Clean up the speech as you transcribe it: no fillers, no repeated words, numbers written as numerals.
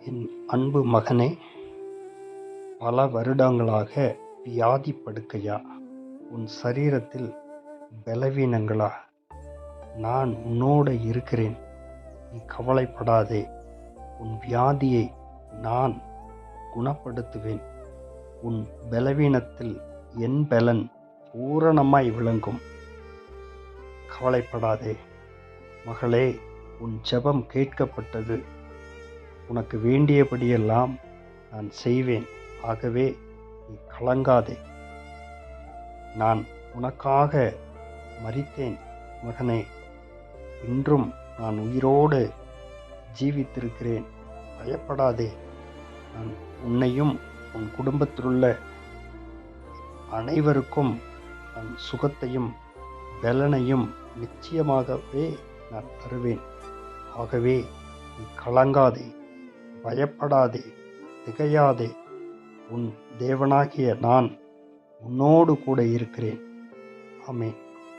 என் அன்பு மகனே, பல வருடங்களாக வியாதி படுக்கையா? உன் சரீரத்தில் பலவீனங்களா? நான் உன்னோடு இருக்கிறேன், நீ கவலைப்படாதே. உன் வியாதியை நான் குணப்படுத்துவேன். உன் பலவீனத்தில் என் பலன் பூரணமாய் விளங்கும். கவலைப்படாதே மகளே, உன் ஜெபம் கேட்கப்பட்டது. உனக்கு வேண்டியபடியெல்லாம் நான் செய்வேன். ஆகவே நீ கலங்காதே. நான் உனக்காக மரித்தேன் மகனே, இன்றும் நான் உயிரோடு ஜீவித்திருக்கிறேன். பயப்படாதே. நான் உன்னையும் உன் குடும்பத்திலுள்ள அனைவருக்கும் நான் சுகத்தையும் பலனையும் நிச்சயமாகவே நான் தருவேன். ஆகவே நீ கலங்காதே, பயப்படாதே, திகையாதே. உன் தேவனாகிய நான் உன்னோடு கூட இருக்கிறேன். ஆமென்.